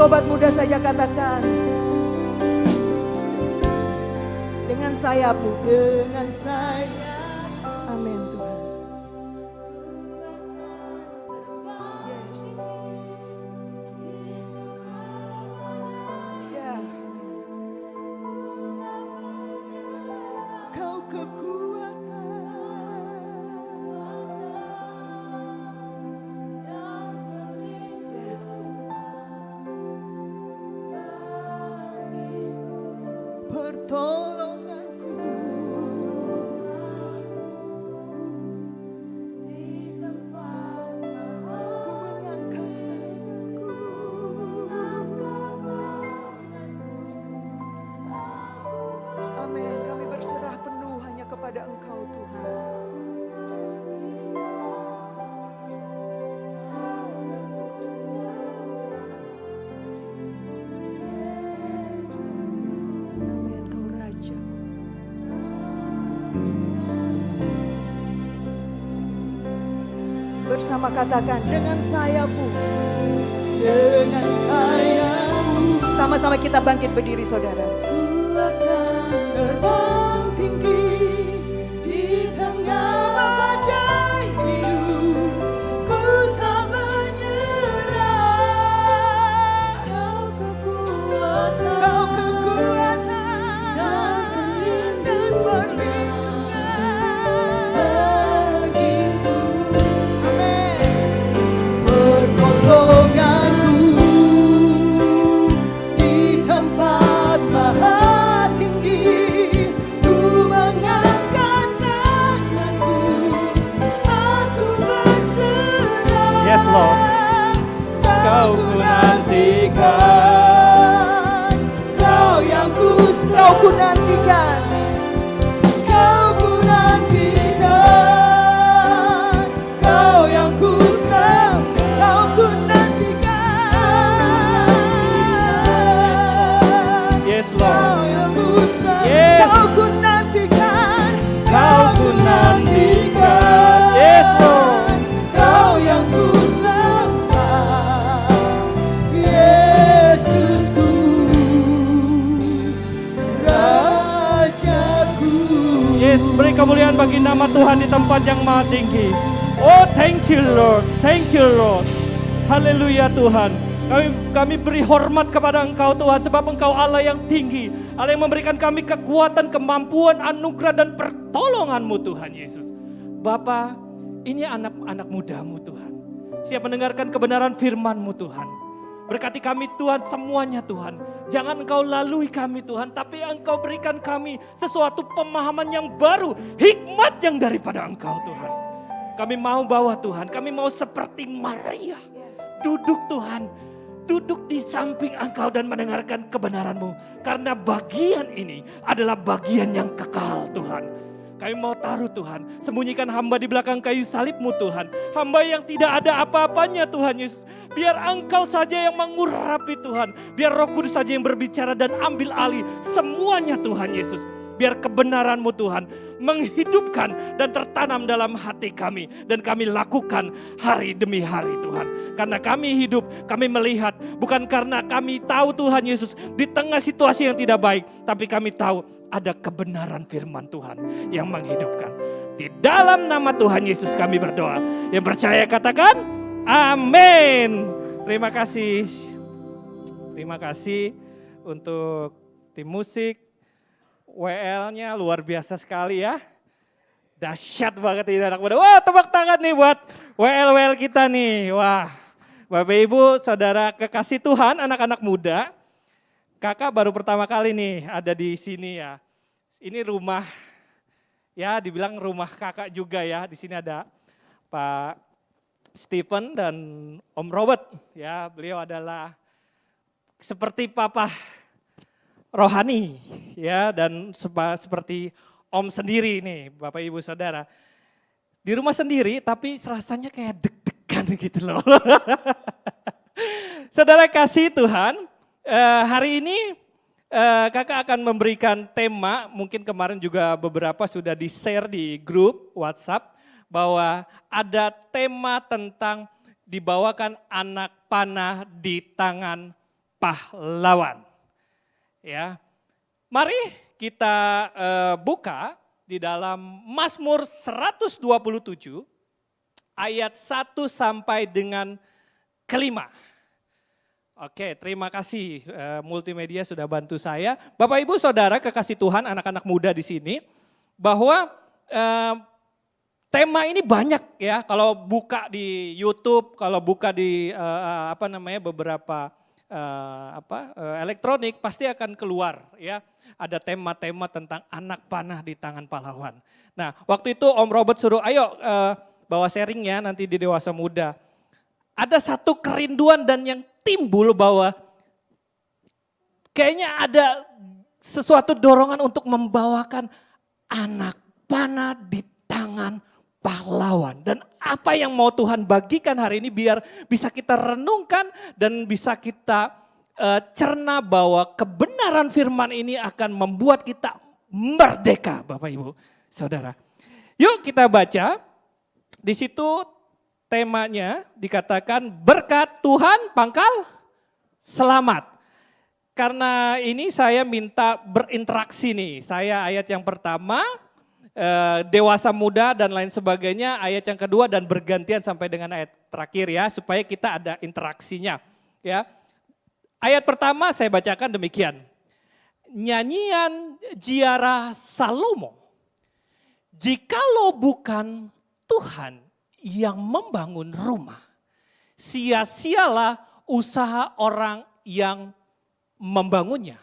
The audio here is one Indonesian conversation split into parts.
sobat muda saja katakan, dengan sayapmu, dengan sayap. Amin Tuhan. Yes. Ya, amin. Kau kekuatan. Yes. Pertolonganku. Ku mengangkat tanganku. Amin. Kami berserah penuh hanya kepada Engkau Tuhan. Amin. Kau Raja. Bersama katakan, dengan sayapmu. Dengan sayapmu. Sama-sama kita bangkit berdiri saudara. Terbang tinggi di tengah badai hidup, ku tak menyerah. Kau kekuatan dan perlindungan bagiku. Amin. Pertolonganku di tempat maha tinggi, ku mengangkat tanganku, aku berserah. Yes, Lord. Kau ku nantikan, kau yang ku nantikan, kau ku nantikan, kau yang ku kau ku nantikan. Yes, Kau Lord. yang ku Yes. kau ku nantikan, Kau ku nantikan. Yes, Lord. kau yang ku sembah, Yesusku, Rajaku. Yes, beri kemuliaan bagi nama Tuhan di tempat yang maha tinggi. Oh, thank you Lord. Thank you Lord. Haleluya Tuhan. Kami beri hormat kepada Engkau Tuhan, sebab Engkau Allah yang tinggi, Allah yang memberikan kami kekuatan, kemampuan, anugerah dan pertolongan-Mu Tuhan Yesus. Bapa, ini anak-anak muda-Mu Tuhan, siap mendengarkan kebenaran firman-Mu Tuhan. Berkati kami Tuhan semuanya Tuhan. Jangan Engkau lalui kami Tuhan, tapi Engkau berikan kami sesuatu pemahaman yang baru, hikmat yang daripada Engkau Tuhan. Kami mau bawa Tuhan, kami mau seperti Maria. Duduk Tuhan, duduk di samping Engkau dan mendengarkan kebenaran-Mu. Karena bagian ini adalah bagian yang kekal Tuhan. Kami mau taruh Tuhan, sembunyikan hamba di belakang kayu salib-Mu Tuhan. Hamba yang tidak ada apa-apanya Tuhan Yesus. Biar Engkau saja yang mengurapi Tuhan. Biar Roh Kudus saja yang berbicara dan ambil alih semuanya Tuhan Yesus. Biar kebenaran-Mu Tuhan menghidupkan dan tertanam dalam hati kami. Dan kami lakukan hari demi hari Tuhan. Karena kami hidup, kami melihat. Bukan karena kami tahu Tuhan Yesus di tengah situasi yang tidak baik. Tapi kami tahu ada kebenaran firman Tuhan yang menghidupkan. Di dalam nama Tuhan Yesus kami berdoa. Yang percaya katakan amin. Terima kasih. Terima kasih untuk tim musik. WL-nya luar biasa sekali ya. Dahsyat banget ini anak muda. Wah, tepuk tangan nih buat WL kita nih. Wah, Bapak Ibu, saudara kekasih Tuhan, anak-anak muda. Kakak baru pertama kali nih ada di sini ya. Ini rumah, ya dibilang rumah kakak juga ya. Di sini ada Pak Stephen dan Om Robert. Ya, beliau adalah seperti papa rohani ya, dan seperti Om sendiri nih Bapak Ibu Saudara. Di rumah sendiri tapi rasanya kayak deg-degan gitu loh. Saudara kasih Tuhan, hari ini kakak akan memberikan tema, mungkin kemarin juga beberapa sudah di-share di grup WhatsApp, bahwa ada tema tentang dibawakan anak panah di tangan pahlawan. Ya, mari kita buka di dalam Mazmur 127 ayat 1 sampai dengan kelima. Oke, terima kasih multimedia sudah bantu saya. Bapak Ibu Saudara kekasih Tuhan, anak-anak muda di sini, bahwa tema ini banyak ya. Kalau buka di YouTube, kalau buka di beberapa elektronik pasti akan keluar ya. Ada tema-tema tentang anak panah di tangan pahlawan. Nah, waktu itu Om Robert suruh, ayo bawa sharingnya nanti di Dewasa Muda. Ada satu kerinduan dan yang timbul bahwa kayaknya ada sesuatu dorongan untuk membawakan anak panah di tangan pahlawan. Dan apa yang mau Tuhan bagikan hari ini biar bisa kita renungkan dan bisa kita cerna bahwa kebenaran firman ini akan membuat kita merdeka Bapak Ibu Saudara. Yuk kita baca, di situ temanya dikatakan berkat Tuhan pangkal selamat. Karena ini saya minta berinteraksi nih. Saya ayat yang pertama, dewasa muda dan lain sebagainya. Ayat yang kedua dan bergantian sampai dengan ayat terakhir ya. Supaya kita ada interaksinya. Ya. Ayat pertama saya bacakan demikian. Nyanyian Ziarah Salomo. Jikalau bukan Tuhan yang membangun rumah, sia-sialah usaha orang yang membangunnya.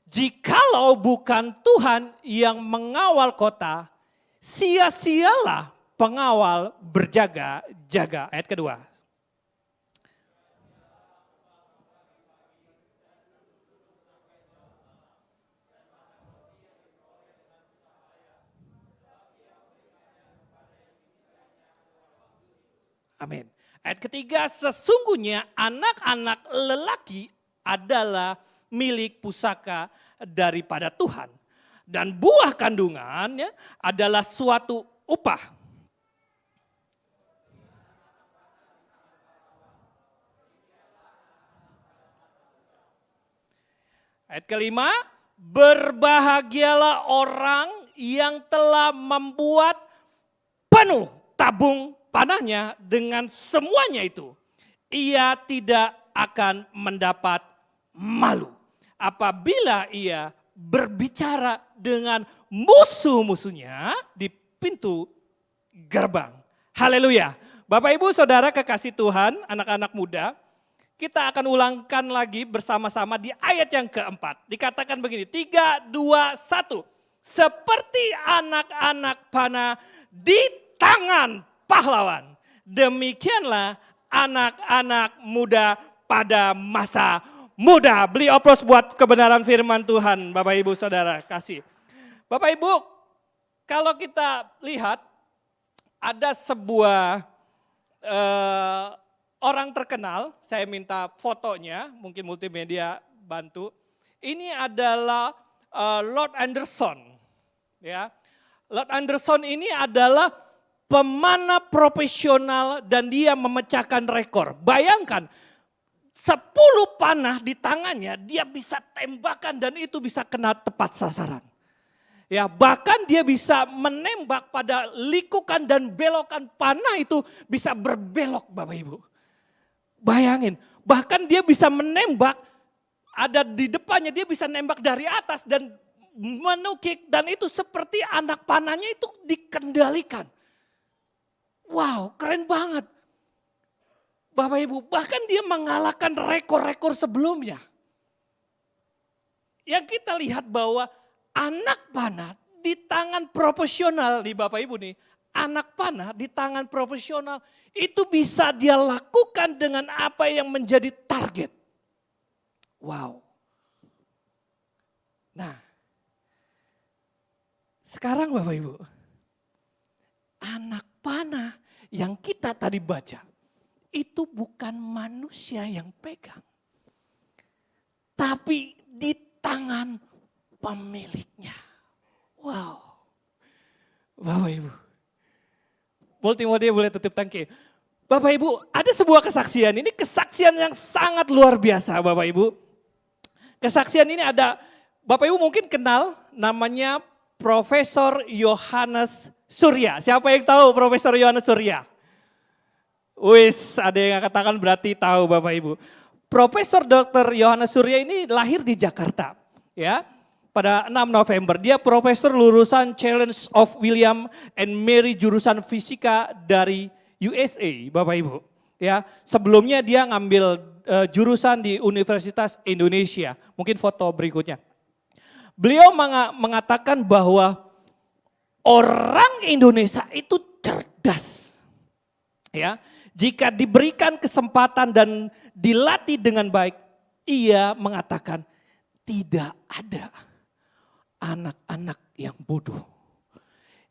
Jikalau bukan Tuhan yang mengawal kota, sia-sialah pengawal berjaga-jaga. Ayat kedua. Amin. Ayat ketiga, sesungguhnya anak-anak lelaki adalah milik pusaka daripada Tuhan. Dan buah kandungannya adalah suatu upah. Ayat kelima, berbahagialah orang yang telah membuat penuh tabung panahnya dengan semuanya itu. Ia tidak akan mendapat malu apabila ia berbicara dengan musuh-musuhnya di pintu gerbang. Haleluya. Bapak Ibu Saudara kekasih Tuhan, anak-anak muda, kita akan ulangkan lagi bersama-sama di ayat yang keempat. Dikatakan begini, 3, 2, 1. Seperti anak-anak panah di tangan pahlawan. Demikianlah anak-anak muda pada masa muda. Beli oplos buat kebenaran firman Tuhan Bapak Ibu Saudara kasih. Bapak Ibu, kalau kita lihat ada sebuah orang terkenal, saya minta fotonya, mungkin multimedia bantu. Ini adalah Lord Anderson. Ya. Lord Anderson ini adalah pemanah profesional dan dia memecahkan rekor. Bayangkan 10 panah di tangannya dia bisa tembakan dan itu bisa kena tepat sasaran. Ya, bahkan dia bisa menembak pada likukan dan belokan panah itu bisa berbelok Bapak Ibu. Bayangin, bahkan dia bisa menembak ada di depannya dia bisa nembak dari atas dan menukik dan itu seperti anak panahnya itu dikendalikan. Wow, keren banget. Bapak Ibu, bahkan dia mengalahkan rekor-rekor sebelumnya. Yang kita lihat bahwa anak panah di tangan profesional nih Bapak Ibu nih. Anak panah di tangan profesional itu bisa dia lakukan dengan apa yang menjadi target. Wow. Nah, sekarang Bapak Ibu, anak panah yang kita tadi baca, itu bukan manusia yang pegang. Tapi di tangan pemiliknya. Wow. Bapak Ibu. Multimedia boleh tutup tangki. Bapak Ibu, ada sebuah kesaksian. Ini kesaksian yang sangat luar biasa Bapak Ibu. Kesaksian ini ada, Bapak Ibu mungkin kenal namanya Profesor Yohanes Surya. Siapa yang tahu Profesor Yohanes Surya? Wis, ada yang katakan berarti tahu Bapak Ibu. Profesor Dr. Yohanes Surya ini lahir di Jakarta. Ya, pada 6 November. Dia profesor lulusan Challenge of William and Mary jurusan fisika dari USA, Bapak Ibu. Ya, sebelumnya dia ngambil jurusan di Universitas Indonesia. Mungkin foto berikutnya. Beliau mengatakan bahwa orang Indonesia itu cerdas. Ya, jika diberikan kesempatan dan dilatih dengan baik, ia mengatakan tidak ada anak-anak yang bodoh.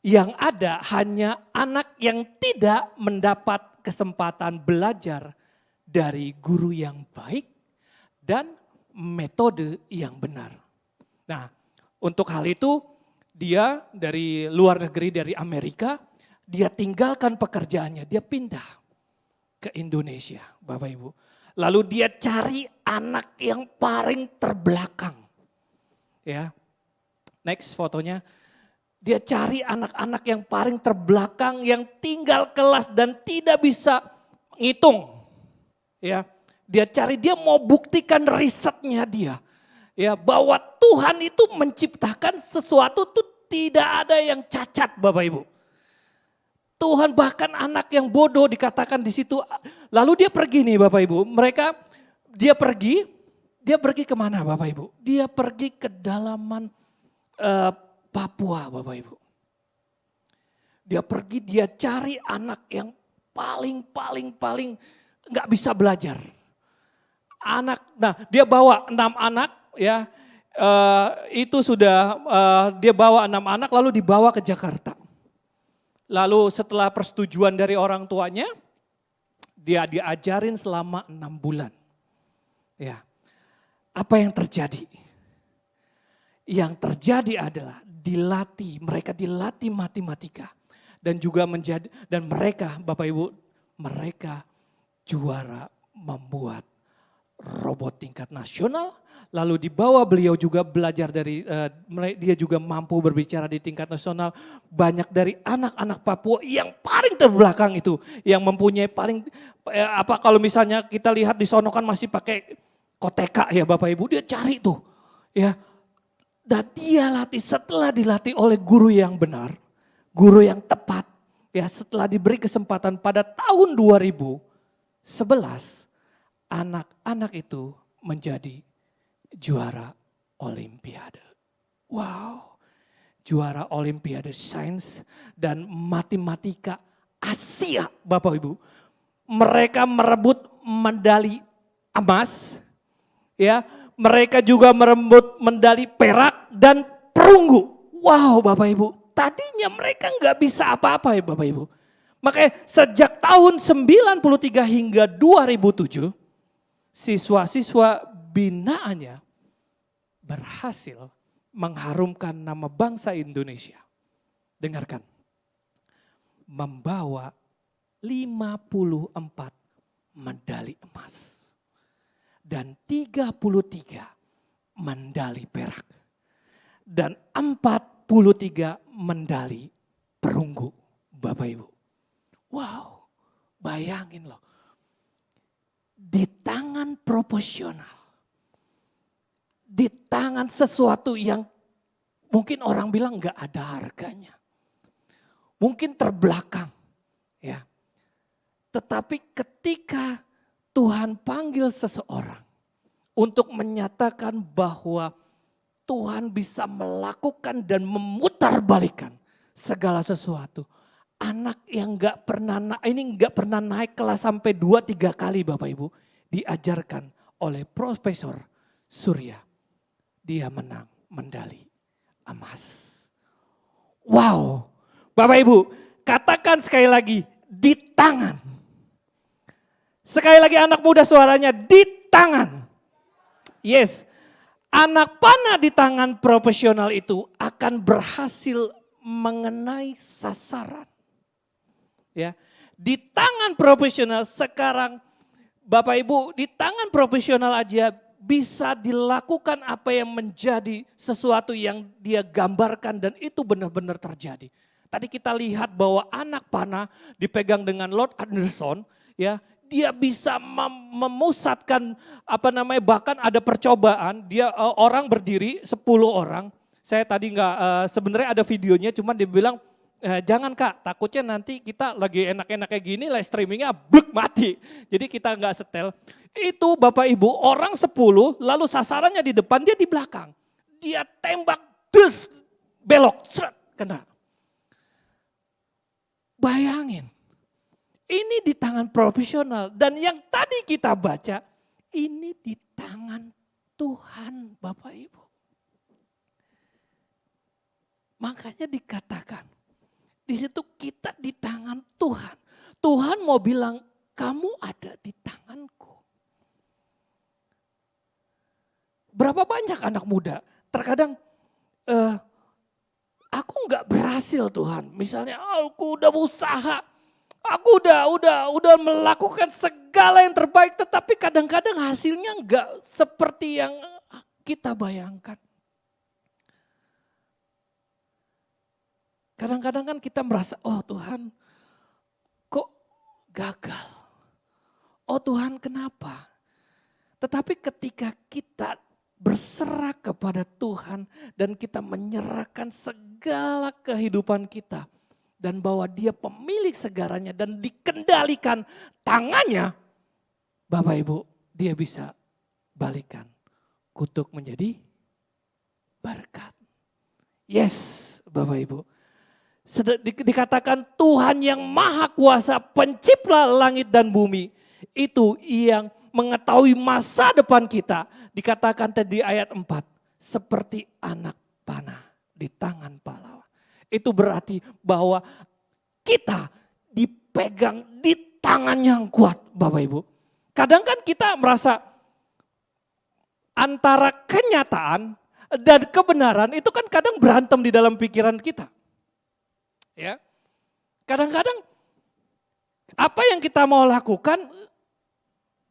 Yang ada hanya anak yang tidak mendapat kesempatan belajar dari guru yang baik dan metode yang benar. Nah, untuk hal itu dia dari luar negeri, dari Amerika, dia tinggalkan pekerjaannya, dia pindah ke Indonesia, Bapak Ibu. Lalu dia cari anak yang paling terbelakang. Ya. Next fotonya. Dia cari anak-anak yang paling terbelakang, yang tinggal kelas dan tidak bisa ngitung. Ya. Dia cari, dia mau buktikan risetnya dia. Ya, bahwa Tuhan itu menciptakan sesuatu itu tidak ada yang cacat Bapak Ibu. Tuhan bahkan anak yang bodoh dikatakan di situ. Lalu dia pergi nih Bapak Ibu. Dia pergi kemana Bapak Ibu? Dia pergi ke dalaman Papua Bapak Ibu. Dia pergi, dia cari anak yang paling nggak bisa belajar. Dia bawa 6 anak ya. Itu sudah dia bawa 6 anak lalu dibawa ke Jakarta. Lalu setelah persetujuan dari orang tuanya, dia diajarin selama 6 bulan. Ya. Apa yang terjadi? Yang terjadi adalah mereka dilatih matematika dan juga dan mereka Bapak Ibu, mereka juara membuat robot tingkat nasional. Lalu dibawa beliau juga belajar dia juga mampu berbicara di tingkat nasional. Banyak dari anak-anak Papua yang paling terbelakang itu, yang mempunyai kalau misalnya kita lihat di sono kan masih pakai koteka ya Bapak Ibu, dia cari tuh ya. Dan dia setelah dilatih oleh guru yang benar, guru yang tepat, ya setelah diberi kesempatan pada tahun 2011, anak-anak itu menjadi juara olimpiade. Wow, juara olimpiade sains dan matematika Asia Bapak Ibu. Mereka merebut medali emas, ya. Mereka juga merebut medali perak dan perunggu. Wow Bapak Ibu, tadinya mereka nggak bisa apa-apa ya Bapak Ibu. Makanya sejak tahun 93 hingga 2007, siswa-siswa binaannya berhasil mengharumkan nama bangsa Indonesia. Dengarkan, membawa 54 medali emas dan 33 medali perak dan 43 medali perunggu Bapak Ibu. Wow, bayangin loh, di tangan profesional, di tangan sesuatu yang mungkin orang bilang gak ada harganya. Mungkin terbelakang ya. Tetapi ketika Tuhan panggil seseorang untuk menyatakan bahwa Tuhan bisa melakukan dan memutarbalikkan segala sesuatu. Anak yang gak pernah naik kelas sampai 2-3 kali Bapak Ibu. Diajarkan oleh Profesor Surya. Dia menang medali emas. Wow, Bapak Ibu, katakan sekali lagi, di tangan. Sekali lagi anak muda suaranya, di tangan. Yes, anak panah di tangan profesional itu akan berhasil mengenai sasaran. Ya, Di tangan profesional sekarang, Bapak Ibu, di tangan profesional aja bisa dilakukan apa yang menjadi sesuatu yang dia gambarkan dan itu benar-benar terjadi. Tadi kita lihat bahwa anak panah dipegang dengan Lord Anderson, ya, dia bisa memusatkan bahkan ada percobaan, dia orang berdiri 10 orang. Saya tadi sebenarnya ada videonya, cuman dia bilang jangan Kak, takutnya nanti kita lagi enak-enak kayak gini, live streamingnya bluk mati. Jadi kita nggak setel. Itu Bapak Ibu orang 10, lalu sasarannya di depan, dia di belakang. Dia tembak, dus, belok, seret, kena. Bayangin, ini di tangan profesional. Dan yang tadi kita baca, ini di tangan Tuhan Bapak Ibu. Makanya dikatakan, di situ kita di tangan Tuhan. Tuhan mau bilang, kamu ada di tanganku. Berapa banyak anak muda terkadang aku nggak berhasil Tuhan. Misalnya aku udah berusaha, aku udah melakukan segala yang terbaik, tetapi kadang-kadang hasilnya nggak seperti yang kita bayangkan. Kadang-kadang kan kita merasa, oh Tuhan kok gagal. Oh Tuhan kenapa? Tetapi ketika kita berserah kepada Tuhan dan kita menyerahkan segala kehidupan kita dan bahwa Dia pemilik segalanya dan dikendalikan tangannya, Bapak Ibu, Dia bisa balikan kutuk menjadi berkat. Yes, Bapak Ibu. Dikatakan Tuhan yang maha kuasa, pencipta langit dan bumi, itu yang mengetahui masa depan kita. Dikatakan tadi ayat 4, seperti anak panah di tangan pahlawan. Itu berarti bahwa kita dipegang di tangan yang kuat Bapak Ibu. Kadang kan kita merasa antara kenyataan dan kebenaran itu kan kadang berantem di dalam pikiran kita. Ya. Kadang-kadang apa yang kita mau lakukan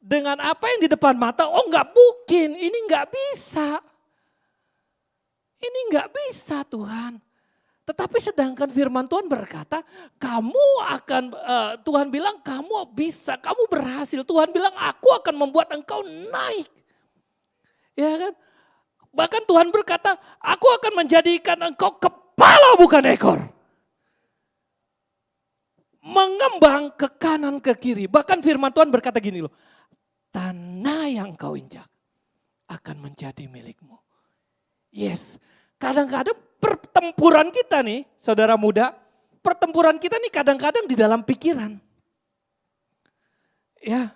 dengan apa yang di depan mata, oh nggak mungkin, ini nggak bisa. Ini nggak bisa Tuhan. Tetapi sedangkan firman Tuhan berkata, Tuhan bilang kamu bisa, kamu berhasil. Tuhan bilang aku akan membuat engkau naik. Ya kan? Bahkan Tuhan berkata, aku akan menjadikan engkau kepala bukan ekor. Mengembang ke kanan ke kiri. Bahkan firman Tuhan berkata gini loh, tanah yang kau injak akan menjadi milikmu. Yes, kadang-kadang pertempuran kita nih, saudara muda, pertempuran kita nih kadang-kadang di dalam pikiran. Ya.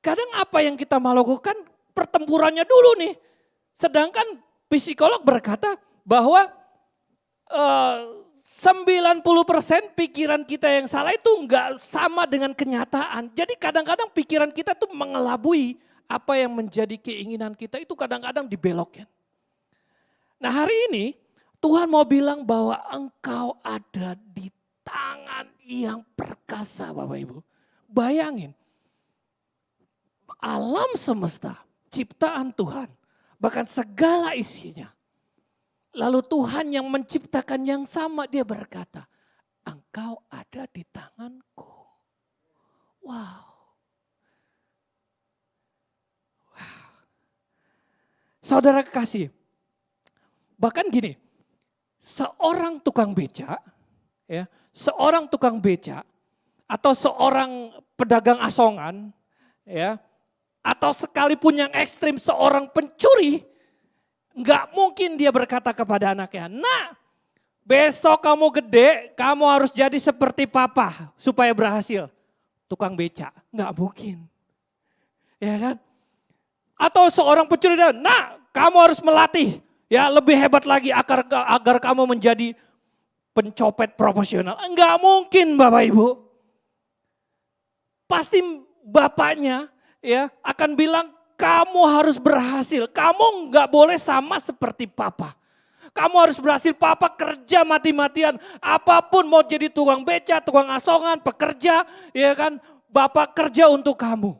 Kadang apa yang kita mau lakukan, pertempurannya dulu nih. Sedangkan psikolog berkata bahwa 90% pikiran kita yang salah itu enggak sama dengan kenyataan. Jadi kadang-kadang pikiran kita tuh mengelabui apa yang menjadi keinginan kita itu kadang-kadang dibelokkan. Nah hari ini Tuhan mau bilang bahwa engkau ada di tangan yang perkasa Bapak Ibu. Bayangin, alam semesta, ciptaan Tuhan, bahkan segala isinya. Lalu Tuhan yang menciptakan yang sama, dia berkata, engkau ada di tanganku. Wow. Wow. Saudara kekasih, bahkan gini, seorang tukang beca, ya, seorang tukang beca atau seorang pedagang asongan, ya, atau sekalipun yang ekstrim seorang pencuri, nggak mungkin dia berkata kepada anaknya, nah besok kamu gede, kamu harus jadi seperti papa supaya berhasil. Tukang beca, nggak mungkin. Ya kan? Atau seorang pencuri, nah kamu harus melatih ya lebih hebat lagi agar kamu menjadi pencopet profesional. Nggak mungkin Bapak Ibu. Pasti bapaknya ya akan bilang, kamu harus berhasil, kamu nggak boleh sama seperti papa. Kamu harus berhasil, papa kerja mati-matian. Apapun mau jadi tukang beca, tukang asongan, pekerja, ya kan. Bapak kerja untuk kamu.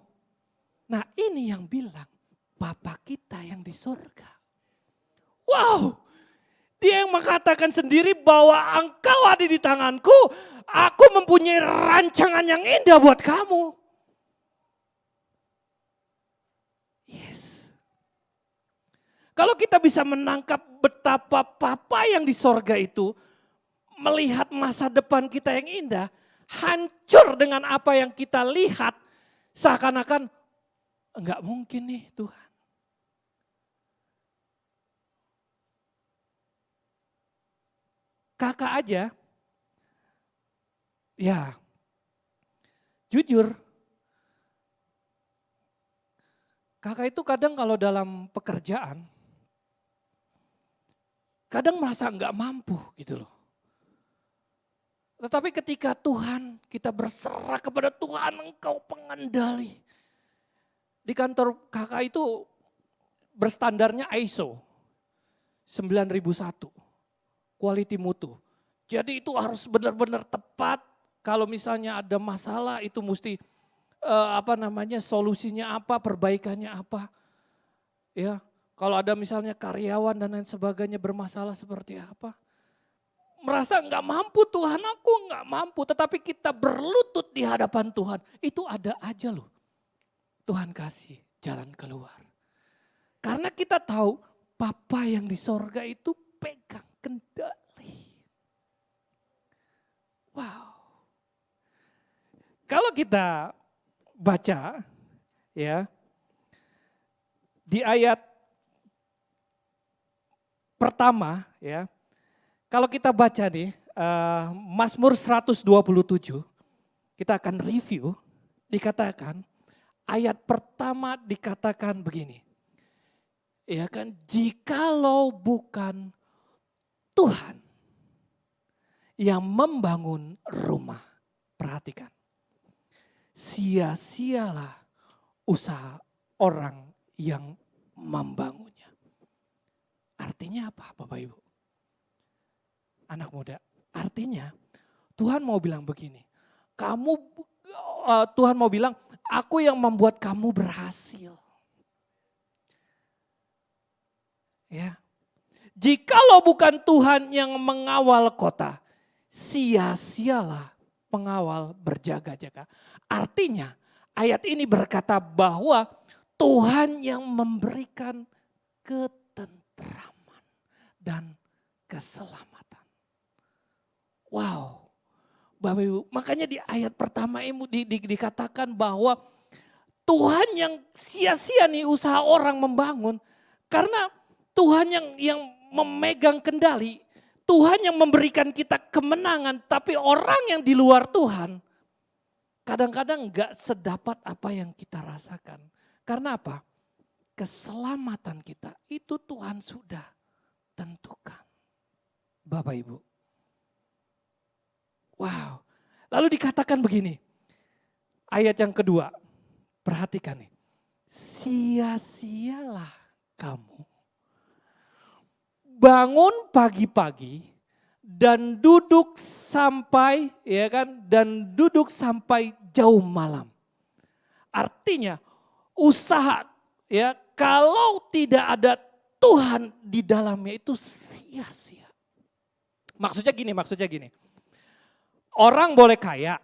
Nah ini yang bilang Bapa kita yang di surga. Wow, dia yang mengatakan sendiri bahwa engkau ada di tanganku. Aku mempunyai rancangan yang indah buat kamu. Yes. Kalau kita bisa menangkap betapa Papa yang di sorga itu melihat masa depan kita yang indah, hancur dengan apa yang kita lihat, seakan-akan enggak mungkin nih Tuhan. Kakak aja, ya jujur, kakak itu kadang kalau dalam pekerjaan, kadang merasa enggak mampu gitu loh. Tetapi ketika Tuhan, kita berserah kepada Tuhan, engkau pengendali. Di kantor kakak itu berstandarnya ISO 9001, quality mutu. Jadi itu harus benar-benar tepat. Kalau misalnya ada masalah itu mesti solusinya apa, perbaikannya apa. Ya, kalau ada misalnya karyawan dan lain sebagainya bermasalah seperti apa. Merasa enggak mampu Tuhan, aku enggak mampu. Tetapi kita berlutut di hadapan Tuhan, itu ada aja loh. Tuhan kasih jalan keluar. Karena kita tahu Papa yang di sorga itu pegang kendali. Wow. Kalau kita baca ya di ayat pertama ya. Kalau kita baca nih Mazmur 127, kita akan review, dikatakan ayat pertama dikatakan begini. Ya kan, jikalau bukan Tuhan yang membangun rumah, perhatikan. Sia-sialah usaha orang yang membangunnya. Artinya apa Bapak Ibu? Anak muda, artinya Tuhan mau bilang begini, Tuhan mau bilang, aku yang membuat kamu berhasil. Ya, jikalau bukan Tuhan yang mengawal kota, sia-sialah pengawal berjaga-jaga. Artinya ayat ini berkata bahwa Tuhan yang memberikan ketentraman dan keselamatan. Wow, Bapak Ibu, makanya di ayat pertama ini dikatakan bahwa Tuhan yang sia-sia nih usaha orang membangun. Karena Tuhan yang memegang kendali, Tuhan yang memberikan kita kemenangan. Tapi orang yang di luar Tuhan kadang-kadang gak sedapat apa yang kita rasakan. Karena apa? Keselamatan kita itu Tuhan sudah tentukan. Bapak Ibu. Wow, lalu dikatakan begini, ayat yang kedua, perhatikan nih, sia-sialah kamu bangun pagi-pagi dan duduk sampai jauh malam. Artinya usaha ya kalau tidak ada Tuhan di dalamnya itu sia-sia. Maksudnya gini. Orang boleh kaya,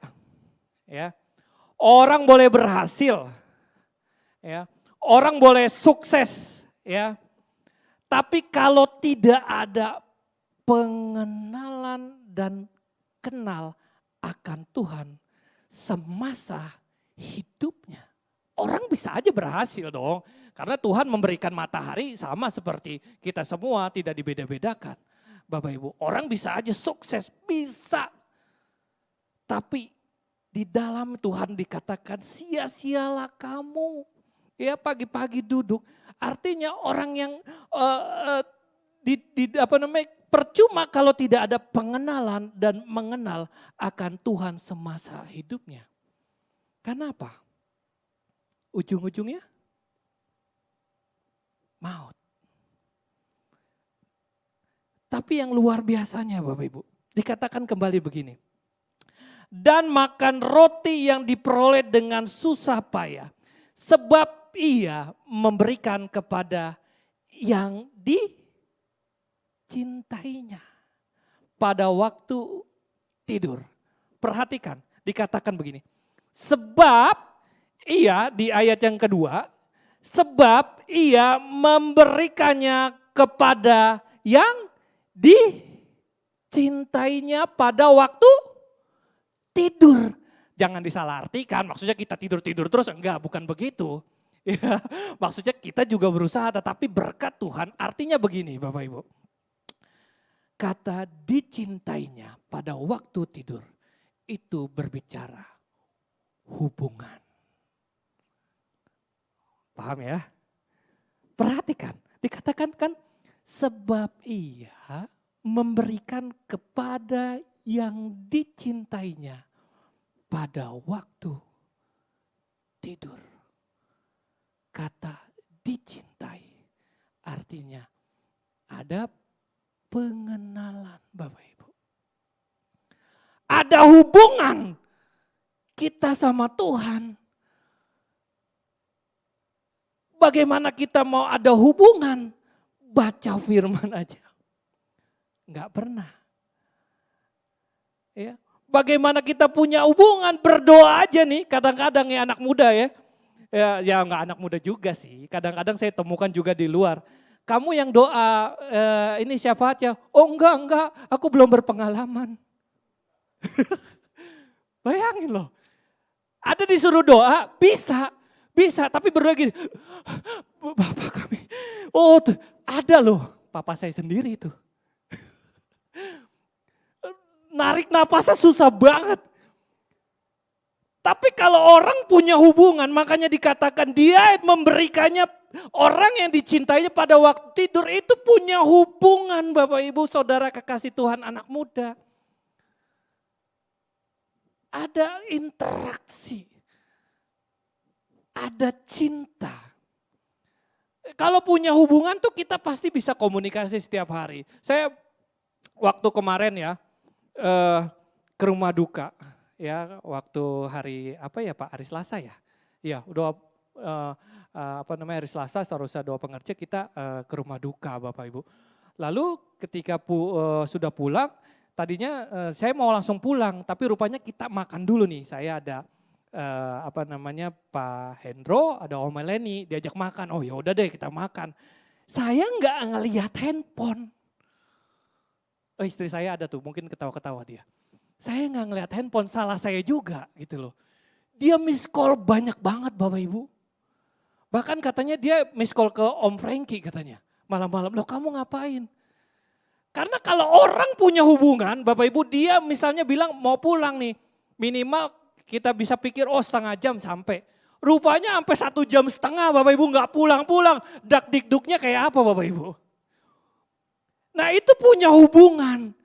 ya. Orang boleh berhasil, ya. Orang boleh sukses, ya. Tapi kalau tidak ada pengenalan dan kenal akan Tuhan semasa hidupnya, orang bisa aja berhasil dong. Karena Tuhan memberikan matahari sama seperti kita semua, tidak dibeda-bedakan. Bapak Ibu, orang bisa aja sukses, bisa. Tapi di dalam Tuhan dikatakan sia-sialah kamu. Ya pagi-pagi duduk. Artinya orang yang percuma kalau tidak ada pengenalan dan mengenal akan Tuhan semasa hidupnya. Kenapa? Ujung-ujungnya maut. Tapi yang luar biasanya Bapak Ibu, dikatakan kembali begini. Dan makan roti yang diperoleh dengan susah payah. Sebab ia memberikan kepada yang dicintainya pada waktu tidur. Perhatikan, dikatakan begini. Sebab ia di ayat yang kedua, sebab ia memberikannya kepada yang dicintainya pada waktu tidur. Jangan disalahartikan, maksudnya kita tidur-tidur terus, enggak, bukan begitu. Ya, maksudnya kita juga berusaha, tetapi berkat Tuhan artinya begini Bapak Ibu. Kata dicintainya pada waktu tidur itu berbicara hubungan. Paham ya? Perhatikan, dikatakan kan sebab ia memberikan kepada yang dicintainya pada waktu tidur. Kata dicintai artinya ada pengenalan Bapak Ibu. Ada hubungan kita sama Tuhan. Bagaimana kita mau ada hubungan? Baca firman aja. Enggak pernah. Ya. Bagaimana kita punya hubungan? Berdoa aja nih kadang-kadang ya anak muda ya. Ya enggak anak muda juga sih. Kadang-kadang saya temukan juga di luar. Kamu yang doa ini syafaatnya. Oh enggak, aku belum berpengalaman. Bayangin loh. Ada disuruh doa, bisa, tapi berdoa gini. Bapak kami, oh ada loh, papa saya sendiri itu. Narik napasnya susah banget. Tapi kalau orang punya hubungan, makanya dikatakan dia memberikannya, orang yang dicintainya pada waktu tidur itu punya hubungan Bapak Ibu Saudara kekasih Tuhan anak muda. Ada interaksi, ada cinta. Kalau punya hubungan tuh kita pasti bisa komunikasi setiap hari. Saya waktu kemarin ya ke rumah duka ya waktu hari apa ya Pak, hari Selasa ya. Iya, udah hari Selasa seharusnya doa pengerja kita ke rumah duka Bapak Ibu. Lalu ketika sudah pulang, tadinya saya mau langsung pulang, tapi rupanya kita makan dulu nih. Saya ada Pak Hendro, ada Om Eleni, diajak makan. Oh ya udah deh kita makan. Saya nggak ngelihat handphone. Oh, istri saya ada tuh, mungkin ketawa-ketawa dia. Saya nggak ngelihat handphone, salah saya juga gitu loh. Dia miss call banyak banget Bapak Ibu. Bahkan katanya dia miss call ke Om Frankie katanya. Malam-malam, loh kamu ngapain? Karena kalau orang punya hubungan, Bapak Ibu, dia misalnya bilang mau pulang nih, minimal kita bisa pikir oh setengah jam sampai. Rupanya sampai 1,5 jam Bapak Ibu nggak pulang-pulang. Dak dikduknya kayak apa Bapak Ibu? Nah itu punya hubungan.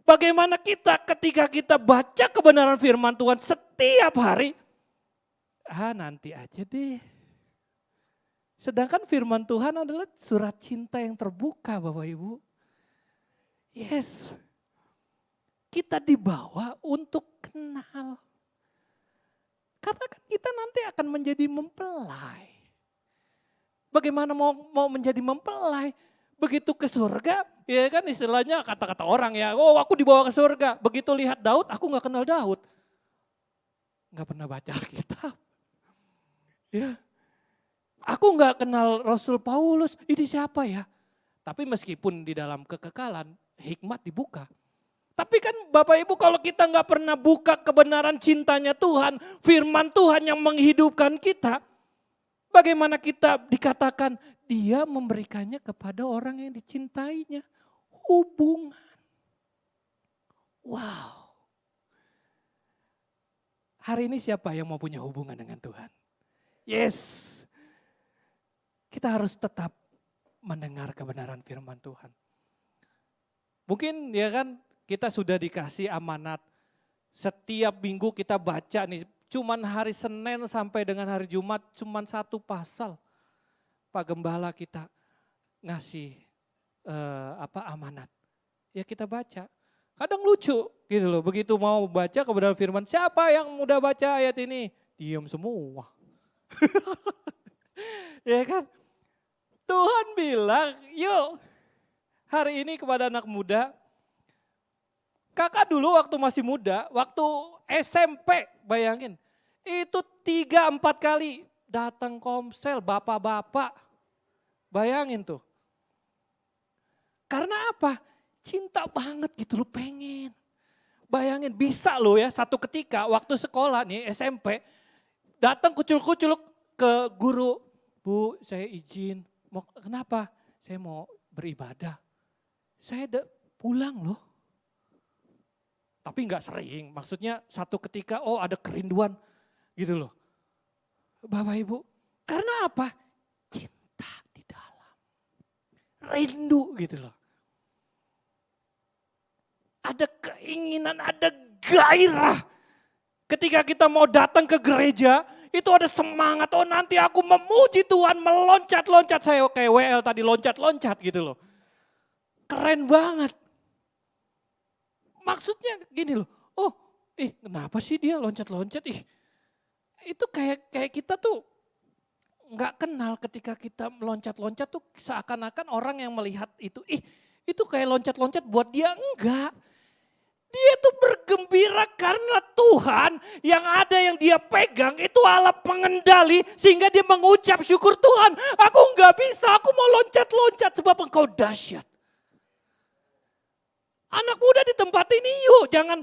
Bagaimana kita ketika kita baca kebenaran firman Tuhan setiap hari. Nanti aja deh. Sedangkan firman Tuhan adalah surat cinta yang terbuka Bapak Ibu. Yes, kita dibawa untuk kenal. Karena kan kita nanti akan menjadi mempelai. Bagaimana mau menjadi mempelai? Begitu ke surga, ya kan istilahnya kata-kata orang ya, oh aku dibawa ke surga. Begitu lihat Daud, aku gak kenal Daud. Gak pernah baca Alkitab. Ya. Aku gak kenal Rasul Paulus, ini siapa ya? Tapi meskipun di dalam kekekalan, hikmat dibuka. Tapi kan Bapak Ibu kalau kita nggak pernah buka kebenaran cintanya Tuhan, firman Tuhan yang menghidupkan kita, bagaimana kita dikatakan dia memberikannya kepada orang yang dicintainya. Hubungan. Wow. Hari ini siapa yang mau punya hubungan dengan Tuhan? Yes. Kita harus tetap mendengar kebenaran firman Tuhan. Mungkin ya kan kita sudah dikasih amanat. Setiap minggu kita baca nih, cuman hari Senin sampai dengan hari Jumat cuman 1 pasal. Pak Gembala kita ngasih amanat. ya kita baca. Kadang lucu gitu loh, begitu mau baca kebenaran firman, siapa yang udah baca ayat ini? Diam semua. Ya kan? Tuhan bilang, yuk hari ini kepada anak muda, kakak dulu waktu masih muda, waktu SMP bayangin, itu 3-4 kali datang komsel bapak-bapak. Bayangin tuh. Karena apa? Cinta banget gitu loh, pengen. Bayangin bisa loh ya satu ketika waktu sekolah nih SMP, datang kucul-kucul ke guru, Bu saya izin, mau kenapa? Saya mau beribadah. Saya pulang loh. Tapi nggak sering, maksudnya satu ketika oh ada kerinduan gitu loh. Bapak Ibu, karena apa? Cinta di dalam. Rindu gitu loh. Ada keinginan, ada gairah. Ketika kita mau datang ke gereja, itu ada semangat. Oh nanti aku memuji Tuhan, meloncat-loncat. Saya kayak WL tadi loncat-loncat gitu loh. Keren banget. Maksudnya gini loh, oh kenapa sih dia loncat-loncat? Itu kayak kita tuh nggak kenal ketika kita meloncat-loncat tuh seakan-akan orang yang melihat itu, itu kayak loncat-loncat buat dia, enggak. Dia tuh bergembira karena Tuhan yang ada yang dia pegang itu Allah pengendali sehingga dia mengucap syukur Tuhan. Aku nggak bisa, aku mau loncat-loncat sebab engkau dahsyat. Anak muda di tempat ini yuk jangan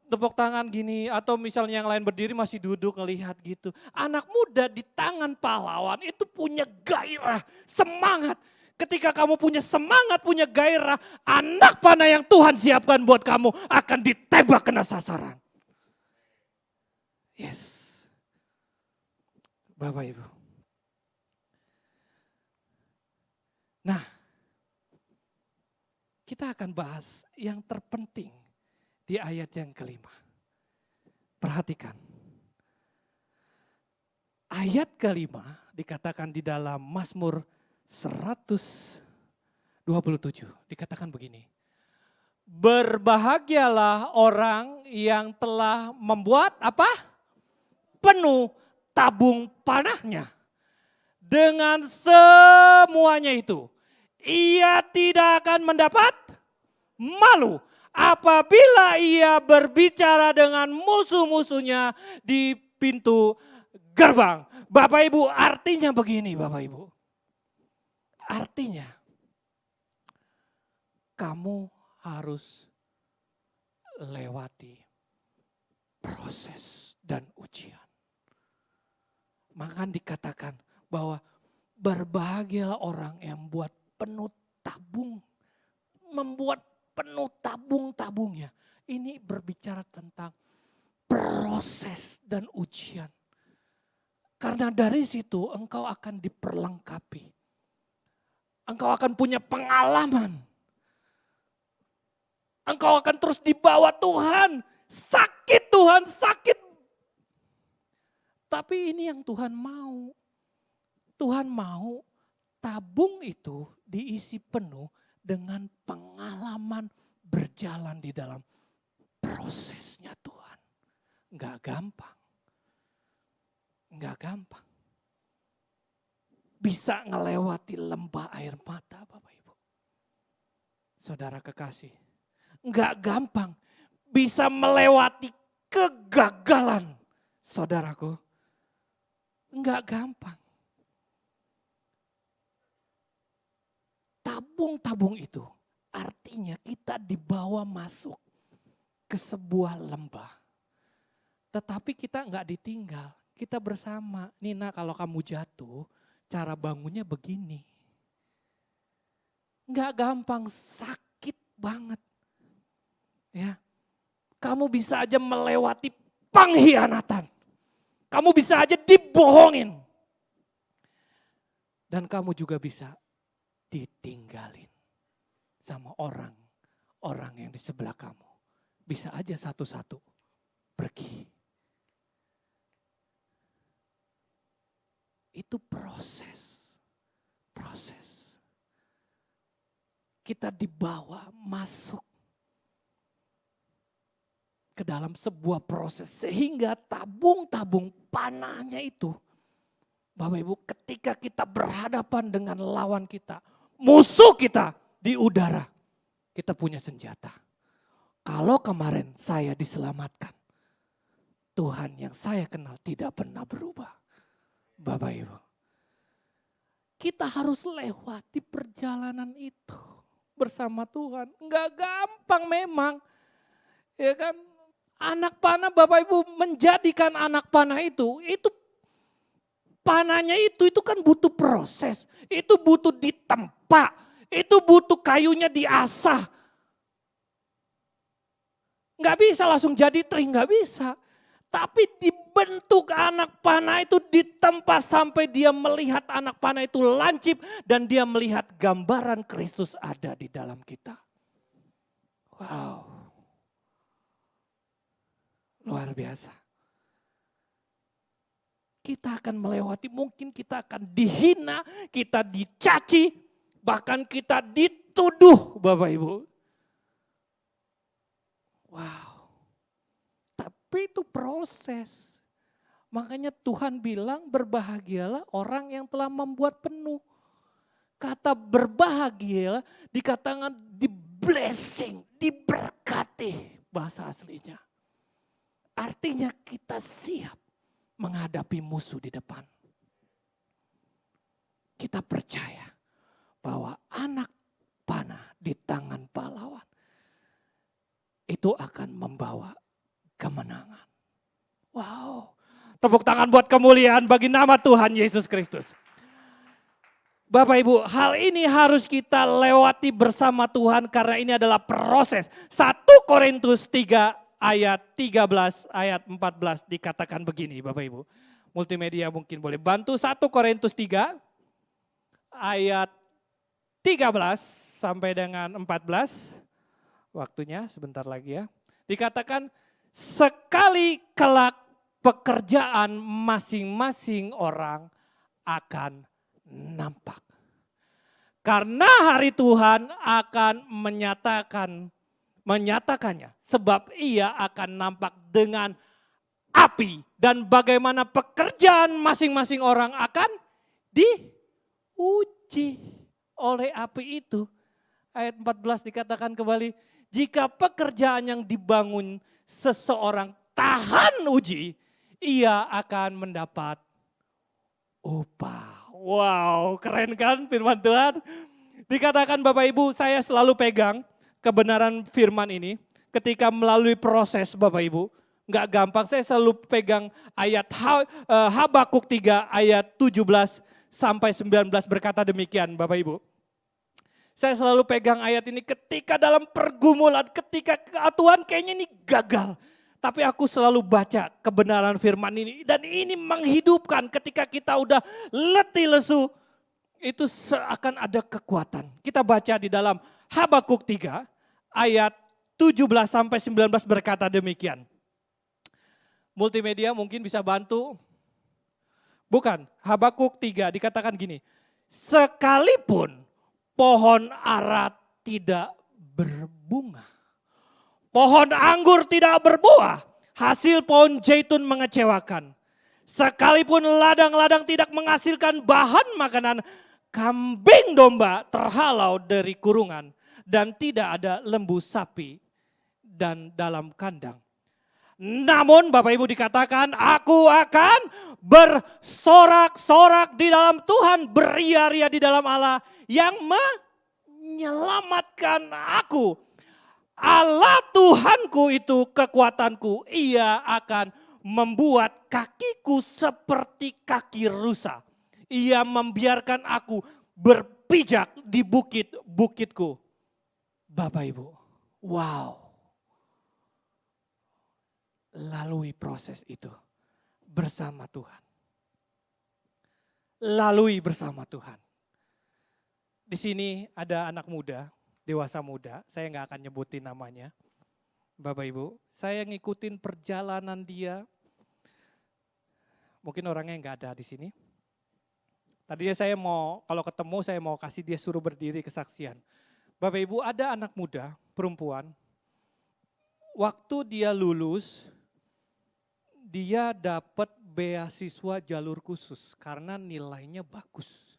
tepuk tangan gini atau misalnya yang lain berdiri masih duduk ngelihat gitu. Anak muda di tangan pahlawan itu punya gairah, semangat. Ketika kamu punya semangat, punya gairah, anak panah yang Tuhan siapkan buat kamu akan ditembak kena sasaran. Yes. Bapak Ibu. Nah, kita akan bahas yang terpenting di ayat yang kelima. Perhatikan. Ayat kelima dikatakan di dalam Mazmur 127 dikatakan begini. Berbahagialah orang yang telah membuat apa? Penuh tabung panahnya. Dengan semuanya itu, ia tidak akan mendapat malu apabila ia berbicara dengan musuh-musuhnya di pintu gerbang. Bapak Ibu, artinya begini Bapak Ibu. Artinya, kamu harus lewati proses dan ujian. Maka dikatakan bahwa berbahagialah orang yang buat penuh tabung, membuat penuh tabung-tabungnya. Ini berbicara tentang proses dan ujian. Karena dari situ engkau akan diperlengkapi. Engkau akan punya pengalaman. Engkau akan terus dibawa Tuhan. Sakit Tuhan, sakit. Tapi ini yang Tuhan mau. Tuhan mau tabung itu diisi penuh dengan pengalaman berjalan di dalam prosesnya Tuhan. Enggak gampang. Enggak gampang. Bisa ngelewati lembah air mata Bapak Ibu. Saudara kekasih, enggak gampang bisa melewati kegagalan saudaraku. Enggak gampang. Tabung-tabung itu artinya kita dibawa masuk ke sebuah lembah. Tetapi kita enggak ditinggal, kita bersama. Nina kalau kamu jatuh, cara bangunnya begini. Enggak gampang, sakit banget. Ya. Kamu bisa aja melewati pengkhianatan. Kamu bisa aja dibohongin. Dan kamu juga bisa ditinggalin sama orang yang di sebelah kamu. Bisa aja satu-satu pergi. Itu proses. kita dibawa masuk ke dalam sebuah proses sehingga tabung-tabung panahnya itu, Bapak Ibu, ketika kita berhadapan dengan lawan kita, musuh kita di udara, kita punya senjata. Kalau kemarin saya diselamatkan, Tuhan yang saya kenal tidak pernah berubah. Bapak Ibu, kita harus lewati perjalanan itu bersama Tuhan. Enggak gampang memang, ya kan? Anak panah, Bapak Ibu, menjadikan anak panah itu panahnya itu kan butuh proses, itu butuh ditempa, itu butuh kayunya diasah. Nggak bisa langsung jadi teri, nggak bisa. Tapi dibentuk anak panah itu ditempa sampai dia melihat anak panah itu lancip dan dia melihat gambaran Kristus ada di dalam kita. Wow. Luar biasa. Kita akan melewati, mungkin kita akan dihina, kita dicaci, bahkan kita dituduh, Bapak Ibu. Wow. Tapi itu proses. Makanya Tuhan bilang berbahagialah orang yang telah membuat penuh. Kata berbahagia dikatakan di blessing, diberkati bahasa aslinya. Artinya kita siap menghadapi musuh di depan. Kita percaya bahwa anak panah di tangan pahlawan itu akan membawa kemenangan. Wow. Tepuk tangan buat kemuliaan bagi nama Tuhan Yesus Kristus. Bapak Ibu, hal ini harus kita lewati bersama Tuhan karena ini adalah proses. 1 Korintus 3 ayat 13, ayat 14 dikatakan begini Bapak Ibu. Multimedia mungkin boleh bantu 1 Korintus 3 ayat 13 sampai dengan 14. Waktunya sebentar lagi ya. Dikatakan sekali kelak pekerjaan masing-masing orang akan nampak. Karena hari Tuhan akan menyatakannya. Sebab ia akan nampak dengan api. Dan bagaimana pekerjaan masing-masing orang akan diuji oleh api itu. Ayat 14 dikatakan kembali. Jika pekerjaan yang dibangun seseorang tahan uji, ia akan mendapat upah. Wow, keren kan firman Tuhan? Dikatakan Bapak Ibu, saya selalu pegang kebenaran firman ini ketika melalui proses Bapak Ibu. Enggak gampang, saya selalu pegang ayat Habakuk 3 ayat 17 sampai 19 berkata demikian Bapak Ibu. Saya selalu pegang ayat ini ketika dalam pergumulan, ketika Tuhan kayaknya ini gagal. Tapi aku selalu baca kebenaran firman ini dan ini menghidupkan ketika kita udah letih lesu. Itu seakan ada kekuatan. Kita baca di dalam Habakuk 3 ayat 17 sampai 19 berkata demikian. Multimedia mungkin bisa bantu. Bukan, Habakuk 3 dikatakan gini. Sekalipun pohon ara tidak berbunga, pohon anggur tidak berbuah, hasil pohon zaitun mengecewakan. Sekalipun ladang-ladang tidak menghasilkan bahan makanan, kambing domba terhalau dari kurungan dan tidak ada lembu sapi dan dalam kandang. Namun Bapak Ibu dikatakan aku akan bersorak-sorak di dalam Tuhan, beria-ria di dalam Allah yang menyelamatkan aku. Allah Tuhanku itu kekuatanku, ia akan membuat kakiku seperti kaki rusa. Ia membiarkan aku berpijak di bukit-bukitku. Bapak Ibu, wow. Lalui proses itu bersama Tuhan. Lalui bersama Tuhan. Di sini ada anak muda, dewasa muda, saya nggak akan nyebutin namanya. Bapak Ibu, saya ngikutin perjalanan dia. Mungkin orangnya nggak ada di sini. Tadinya saya mau, kalau ketemu saya mau kasih dia suruh berdiri kesaksian. Bapak Ibu, ada anak muda, perempuan, waktu dia lulus, dia dapat beasiswa jalur khusus karena nilainya bagus.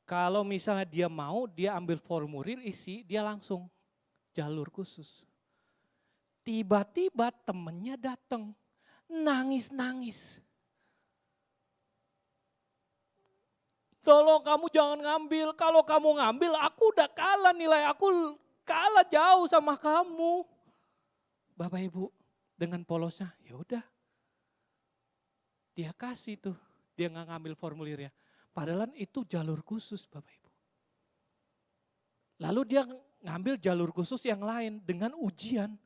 Kalau misalnya dia mau, dia ambil formulir, isi, dia langsung jalur khusus. Tiba-tiba temennya datang, nangis-nangis. Tolong kamu jangan ngambil, kalau kamu ngambil aku udah kalah, nilai aku kalah jauh sama kamu. Bapak Ibu, dengan polosnya, ya udah. Dia kasih tuh, dia nggak ngambil formulirnya. Padahal itu jalur khusus Bapak Ibu. Lalu dia ngambil jalur khusus yang lain dengan ujian.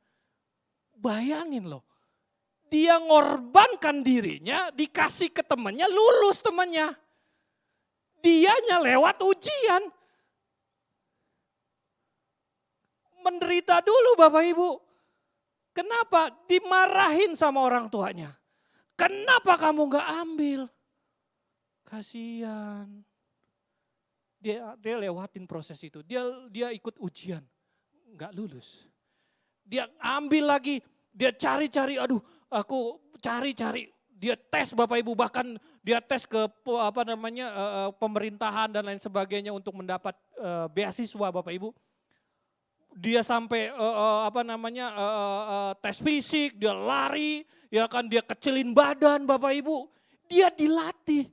Bayangin loh, dia ngorbankan dirinya, dikasih ke temannya, lulus temannya. Dianya lewat ujian. Menderita dulu Bapak Ibu. Kenapa? Dimarahin sama orang tuanya. Kenapa kamu gak ambil? Kasihan. Dia lewatin proses itu. Dia ikut ujian. Gak lulus. Dia ambil lagi. Dia cari-cari. Aduh, aku cari-cari. Dia tes Bapak Ibu, bahkan dia tes ke pemerintahan dan lain sebagainya untuk mendapat beasiswa Bapak Ibu. Dia sampai tes fisik, dia lari, ya kan, dia kecilin badan Bapak Ibu. Dia dilatih.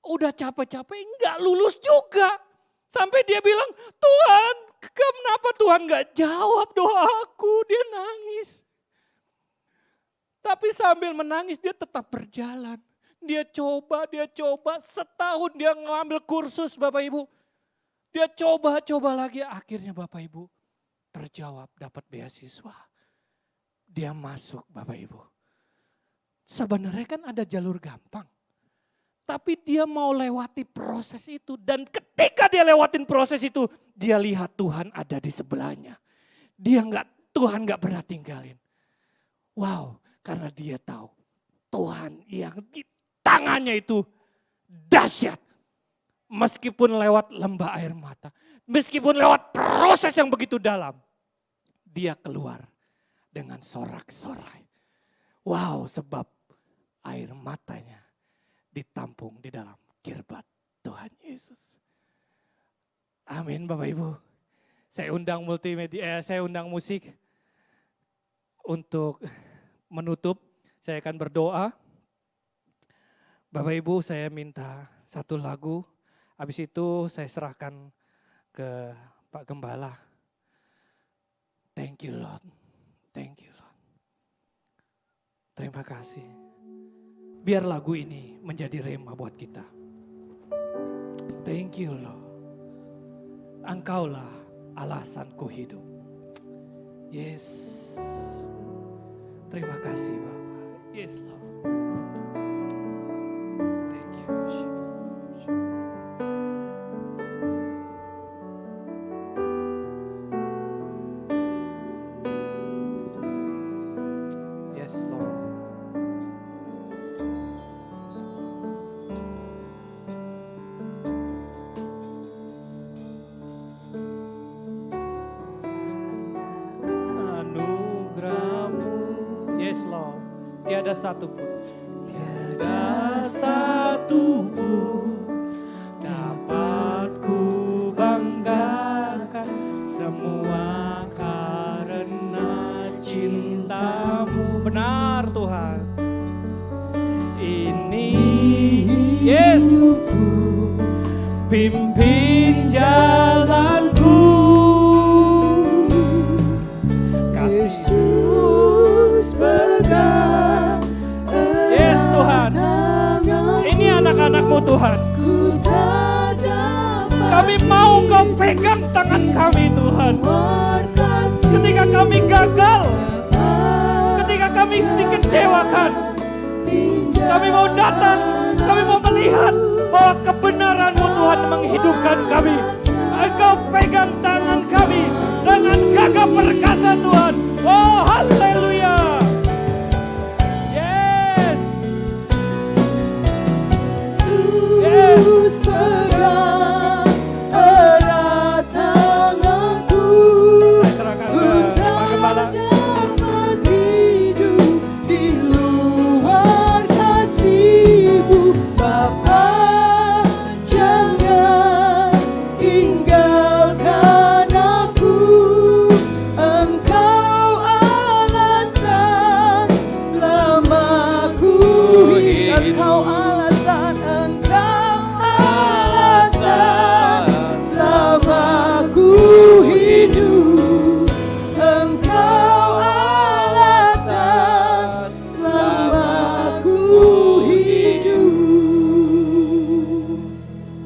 Udah capek-capek enggak lulus juga. Sampai dia bilang, "Tuhan, kenapa Tuhan enggak jawab doaku?" Dia nangis. Tapi sambil menangis dia tetap berjalan. Dia coba, setahun dia ngambil kursus Bapak Ibu. Dia coba lagi, akhirnya Bapak Ibu terjawab dapat beasiswa. Dia masuk Bapak Ibu. Sebenarnya kan ada jalur gampang. Tapi dia mau lewati proses itu. Dan ketika dia lewatin proses itu, dia lihat Tuhan ada di sebelahnya. Tuhan gak pernah tinggalin. Wow. Karena dia tahu Tuhan yang di tangannya itu dahsyat. Meskipun lewat lembah air mata. Meskipun lewat proses yang begitu dalam. Dia keluar dengan sorak-sorai. Wow, sebab air matanya ditampung di dalam kirbat Tuhan Yesus. Amin Bapak Ibu. Saya undang saya undang musik untuk menutup. Saya akan berdoa. Bapak Ibu, saya minta satu lagu. Habis itu saya serahkan ke Pak Gembala. Thank you Lord. Thank you Lord. Terima kasih. Biar lagu ini menjadi rema buat kita. Thank you Lord. Engkaulah alasanku hidup. Yes. Terima kasih Bapak. Yes Lord. Thank you. Yes Lord. Tiada satu pun, tiada satu pun dapat ku banggakan, semua karena cintamu. Benar Tuhan. Ini Yesus, pimpin jalanku. Yesus pegang. Yes Tuhan. Ini anak-anak-Mu Tuhan. Kami mau Kau pegang tangan kami Tuhan. Ketika kami gagal, ketika kami dikecewakan, kami mau datang, kami mau melihat bahwa kebenaran-Mu Tuhan menghidupkan kami. Engkau pegang tangan kami dengan gagah perkasa Tuhan.